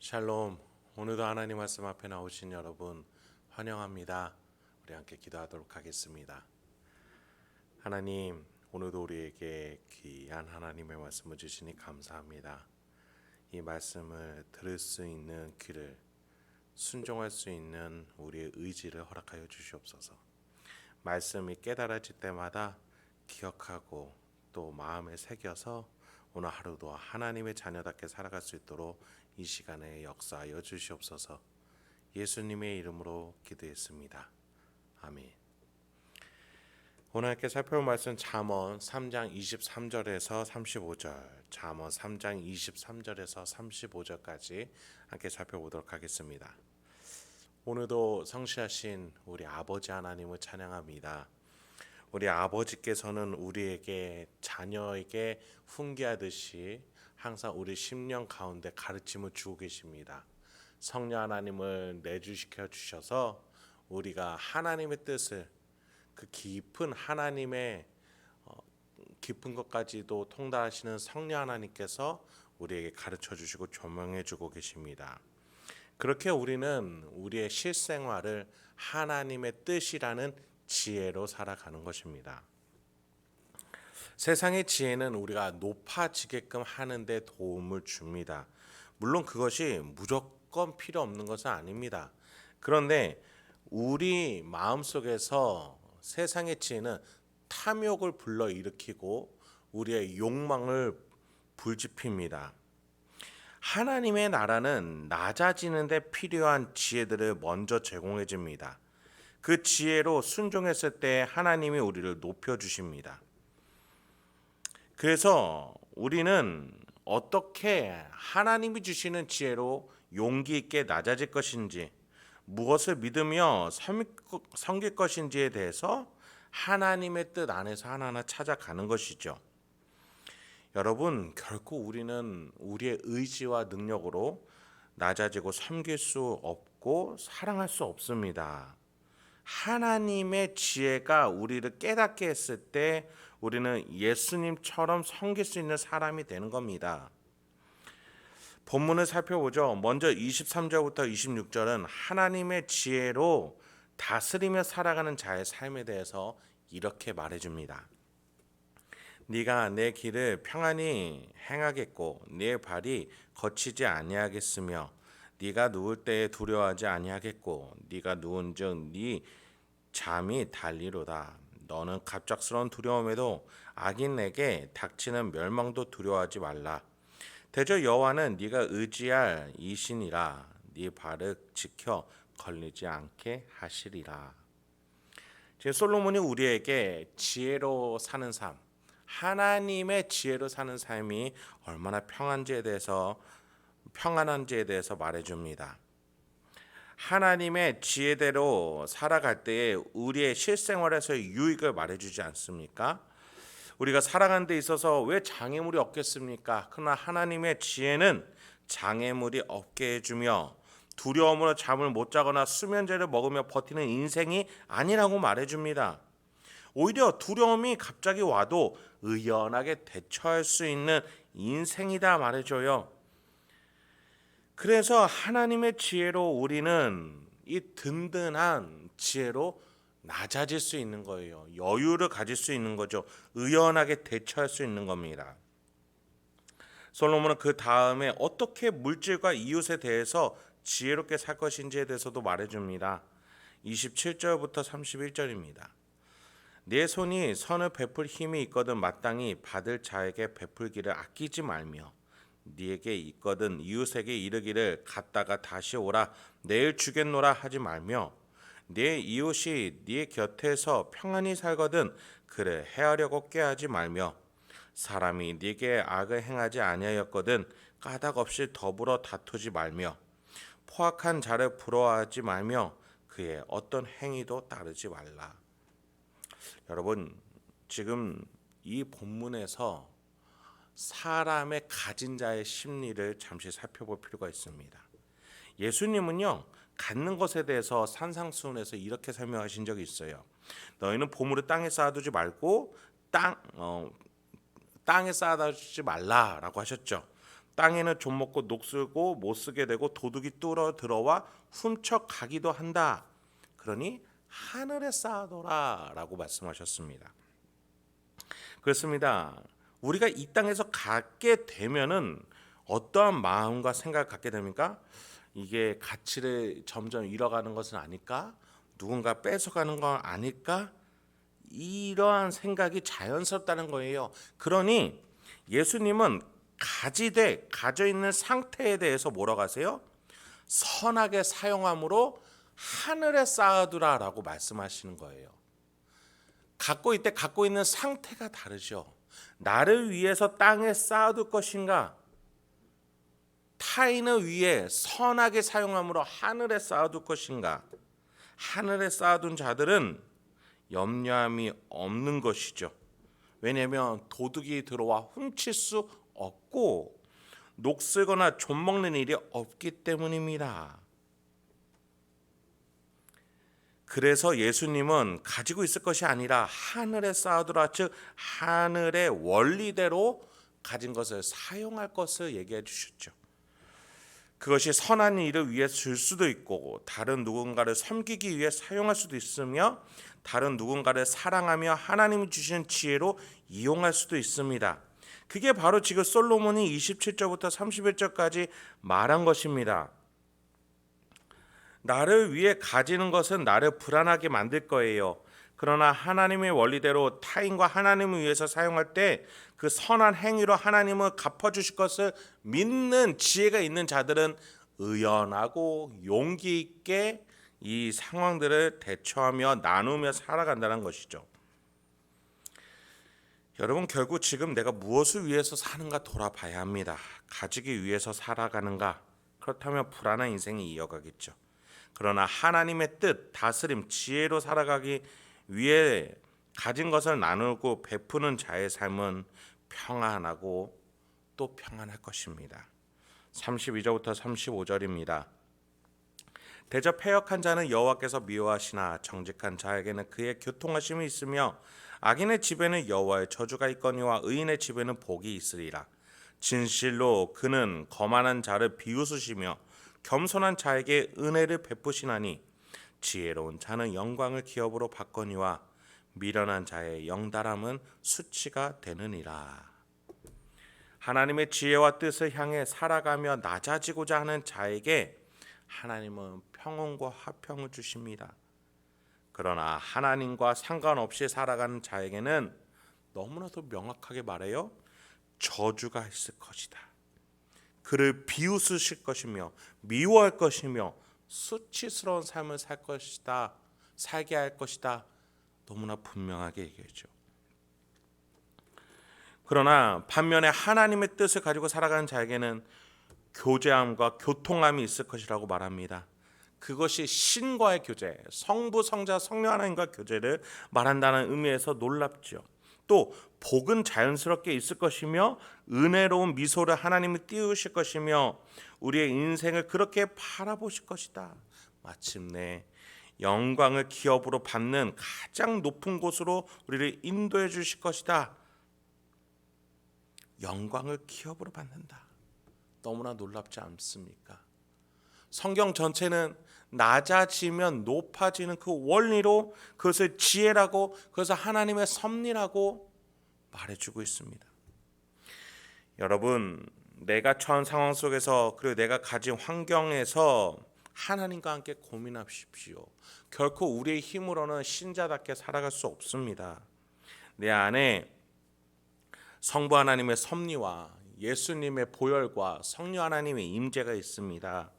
샬롬. 오늘도 하나님 말씀 앞에 나오신 여러분 환영합니다. 우리 함께 기도하도록 하겠습니다. 하나님, 오늘도 우리에게 귀한 하나님의 말씀을 주시니 감사합니다. 이 말씀을 들을 수 있는 귀를, 순종할 수 있는 우리의 의지를 허락하여 주시옵소서. 말씀이 깨달아질 때마다 기억하고 또 마음에 새겨서 오늘 하루도 하나님의 자녀답게 살아갈 수 있도록 이 시간에 역사하여 주시옵소서. 예수님의 이름으로 기도했습니다. 아멘. 오늘 함께 살펴볼 말씀 잠언 3장 23절에서 35절, 잠언 3장 23절에서 35절까지 함께 살펴보도록 하겠습니다. 오늘도 성실하신 우리 아버지 하나님을 찬양합니다. 우리 아버지께서는 우리에게 자녀에게 훈계하듯이 항상 우리 심령 가운데 가르침을 주고 계십니다. 성령 하나님을 내주시켜 주셔서 우리가 하나님의 뜻을, 그 깊은 하나님의 깊은 것까지도 통달하시는 성령 하나님께서 우리에게 가르쳐 주시고 조명해 주고 계십니다. 그렇게 우리는 우리의 실생활을 하나님의 뜻이라는 지혜로 살아가는 것입니다. 세상의 지혜는 우리가 높아지게끔 하는 데 도움을 줍니다. 물론 그것이 무조건 필요 없는 것은 아닙니다. 그런데 우리 마음속에서 세상의 지혜는 탐욕을 불러일으키고 우리의 욕망을 불지핍니다. 하나님의 나라는 낮아지는 데 필요한 지혜들을 먼저 제공해 줍니다. 그 지혜로 순종했을 때 하나님이 우리를 높여주십니다. 그래서 우리는 어떻게 하나님이 주시는 지혜로 용기 있게 낮아질 것인지, 무엇을 믿으며 섬길 것인지에 대해서 하나님의 뜻 안에서 하나하나 찾아가는 것이죠. 여러분, 결코 우리는 우리의 의지와 능력으로 낮아지고 섬길 수 없고 사랑할 수 없습니다. 하나님의 지혜가 우리를 깨닫게 했을 때 우리는 예수님처럼 섬길 수 있는 사람이 되는 겁니다. 본문을 살펴보죠. 먼저 23절부터 26절은 하나님의 지혜로 다스리며 살아가는 자의 삶에 대해서 이렇게 말해줍니다. 네가 내 길을 평안히 행하겠고 네 발이 거치지 아니하겠으며 네가 누울 때에 두려워하지 아니하겠고 네가 누운즉 네 잠이 달리로다. 너는 갑작스러운 두려움에도 악인에게 닥치는 멸망도 두려워하지 말라. 대저 여호와는 네가 의지할 이신이라. 네 발을 지켜 걸리지 않게 하시리라. 지금 솔로몬이 우리에게 지혜로 사는 삶, 하나님의 지혜로 사는 삶이 얼마나 평안한지에 대해서 말해줍니다. 하나님의 지혜대로 살아갈 때에 우리의 실생활에서의 유익을 말해주지 않습니까? 우리가 살아가는 데 있어서 왜 장애물이 없겠습니까? 그러나 하나님의 지혜는 장애물이 없게 해주며 두려움으로 잠을 못 자거나 수면제를 먹으며 버티는 인생이 아니라고 말해줍니다. 오히려 두려움이 갑자기 와도 의연하게 대처할 수 있는 인생이다 말해줘요. 그래서 하나님의 지혜로 우리는 이 든든한 지혜로 낮아질 수 있는 거예요. 여유를 가질 수 있는 거죠. 의연하게 대처할 수 있는 겁니다. 솔로몬은 그 다음에 어떻게 물질과 이웃에 대해서 지혜롭게 살 것인지에 대해서도 말해줍니다. 27절부터 31절입니다. 내 손이 선을 베풀 힘이 있거든 마땅히 받을 자에게 베풀기를 아끼지 말며 네게 있거든 이웃에게 이르기를 갔다가 다시 오라 내일 주겠노라 하지 말며 네 이웃이 네 곁에서 평안히 살거든 그를 해하려고 꾀하지 말며 사람이 네게 악을 행하지 아니하였거든 까닭 없이 더불어 다투지 말며 포악한 자를 부러워하지 말며 그의 어떤 행위도 따르지 말라. 여러분, 지금 이 본문에서 사람의 가진 자의 심리를 잠시 살펴볼 필요가 있습니다. 예수님은요, 갖는 것에 대해서 산상수훈에서 이렇게 설명하신 적이 있어요. 너희는 보물을 땅에 쌓아두지 말고 땅에 쌓아두지 말라라고 하셨죠. 땅에는 좀 먹고 녹슬고 못 쓰게 되고 도둑이 뚫어 들어와 훔쳐 가기도 한다. 그러니 하늘에 쌓아둬라라고 말씀하셨습니다. 그렇습니다. 우리가 이 땅에서 갖게 되면은 어떠한 마음과 생각을 갖게 됩니까? 이게 가치를 점점 잃어가는 것은 아닐까? 누군가 뺏어가는 건 아닐까? 이러한 생각이 자연스럽다는 거예요. 그러니 예수님은 가져 있는 상태에 대해서 뭐라고 하세요? 선하게 사용함으로 하늘에 쌓아두라라고 말씀하시는 거예요. 갖고 있는 상태가 다르죠. 나를 위해서 땅에 쌓아둘 것인가? 타인을 위해 선하게 사용함으로 하늘에 쌓아둘 것인가? 하늘에 쌓아둔 자들은 염려함이 없는 것이죠. 왜냐하면 도둑이 들어와 훔칠 수 없고 녹슬거나 좀먹는 일이 없기 때문입니다. 그래서 예수님은 가지고 있을 것이 아니라 하늘에 쌓아두라, 즉 하늘의 원리대로 가진 것을 사용할 것을 얘기해 주셨죠. 그것이 선한 일을 위해 쓸 수도 있고 다른 누군가를 섬기기 위해 사용할 수도 있으며 다른 누군가를 사랑하며 하나님이 주신 지혜로 이용할 수도 있습니다. 그게 바로 지금 솔로몬이 27절부터 31절까지 말한 것입니다. 나를 위해 가지는 것은 나를 불안하게 만들 거예요. 그러나 하나님의 원리대로 타인과 하나님을 위해서 사용할 때 그 선한 행위로 하나님을 갚아주실 것을 믿는 지혜가 있는 자들은 의연하고 용기 있게 이 상황들을 대처하며 나누며 살아간다는 것이죠. 여러분, 결국 지금 내가 무엇을 위해서 사는가 돌아봐야 합니다. 가지기 위해서 살아가는가? 그렇다면 불안한 인생이 이어가겠죠. 그러나 하나님의 뜻, 다스림, 지혜로 살아가기 위해 가진 것을 나누고 베푸는 자의 삶은 평안하고 또 평안할 것입니다. 32절부터 35절입니다. 대저 패역한 자는 여호와께서 미워하시나 정직한 자에게는 그의 교통하심이 있으며 악인의 집에는 여호와의 저주가 있거니와 의인의 집에는 복이 있으리라. 진실로 그는 거만한 자를 비웃으시며 겸손한 자에게 은혜를 베푸시나니 지혜로운 자는 영광을 기업으로 받거니와 미련한 자의 영달함은 수치가 되느니라. 하나님의 지혜와 뜻을 향해 살아가며 낮아지고자 하는 자에게 하나님은 평온과 화평을 주십니다. 그러나 하나님과 상관없이 살아가는 자에게는 너무나도 명확하게 말해요. 저주가 있을 것이다. 그를 비웃으실 것이며 미워할 것이며 수치스러운 삶을 살게 할 것이다. 너무나 분명하게 얘기했죠. 그러나 반면에 하나님의 뜻을 가지고 살아가는 자에게는 교제함과 교통함이 있을 것이라고 말합니다. 그것이 신과의 교제, 성부, 성자, 성령 하나님과 교제를 말한다는 의미에서 놀랍죠. 또 복은 자연스럽게 있을 것이며 은혜로운 미소를 하나님이 띄우실 것이며 우리의 인생을 그렇게 바라보실 것이다. 마침내 영광을 기업으로 받는 가장 높은 곳으로 우리를 인도해 주실 것이다. 영광을 기업으로 받는다. 너무나 놀랍지 않습니까? 성경 전체는 낮아지면 높아지는 그 원리로 그것을 지혜라고, 그것을 하나님의 섭리라고 말해주고 있습니다. 여러분, 내가 처한 상황 속에서 그리고 내가 가진 환경에서 하나님과 함께 고민하십시오. 결코 우리의 힘으로는 신자답게 살아갈 수 없습니다. 내 안에 성부 하나님의 섭리와 예수님의 보혈과 성령 하나님의 임재가 있습니다.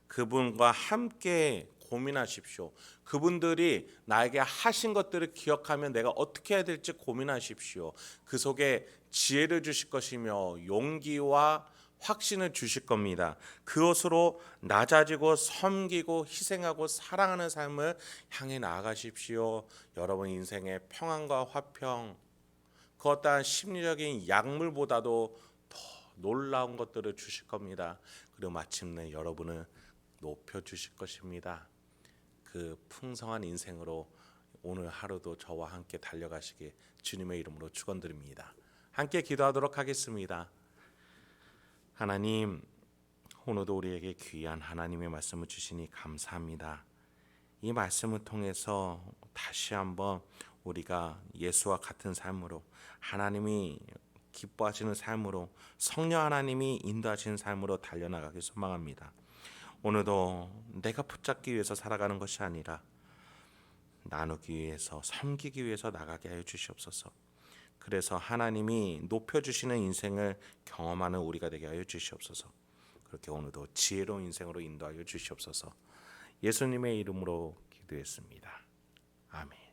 그분과 함께 고민하십시오. 그분들이 나에게 하신 것들을 기억하면 내가 어떻게 해야 될지 고민하십시오. 그 속에 지혜를 주실 것이며 용기와 확신을 주실 겁니다. 그것으로 낮아지고 섬기고 희생하고 사랑하는 삶을 향해 나아가십시오. 여러분 인생의 평안과 화평, 그 어떠한 심리적인 약물보다도 더 놀라운 것들을 주실 겁니다. 그리고 마침내 여러분을 높여주실 것입니다. 그 풍성한 인생으로 오늘 하루도 저와 함께 달려가시길 주님의 이름으로 축원드립니다. 함께 기도하도록 하겠습니다. 하나님, 오늘도 우리에게 귀한 하나님의 말씀을 주시니 감사합니다. 이 말씀을 통해서 다시 한번 우리가 예수와 같은 삶으로, 하나님이 기뻐하시는 삶으로, 성령 하나님이 인도하시는 삶으로 달려나가길 소망합니다. 오늘도 내가 붙잡기 위해서 살아가는 것이 아니라 나누기 위해서, 섬기기 위해서 나가게 하여 주시옵소서. 그래서 하나님이 높여주시는 인생을 경험하는 우리가 되게 하여 주시옵소서. 그렇게 오늘도 지혜로운 인생으로 인도하여 주시옵소서. 예수님의 이름으로 기도했습니다. 아멘.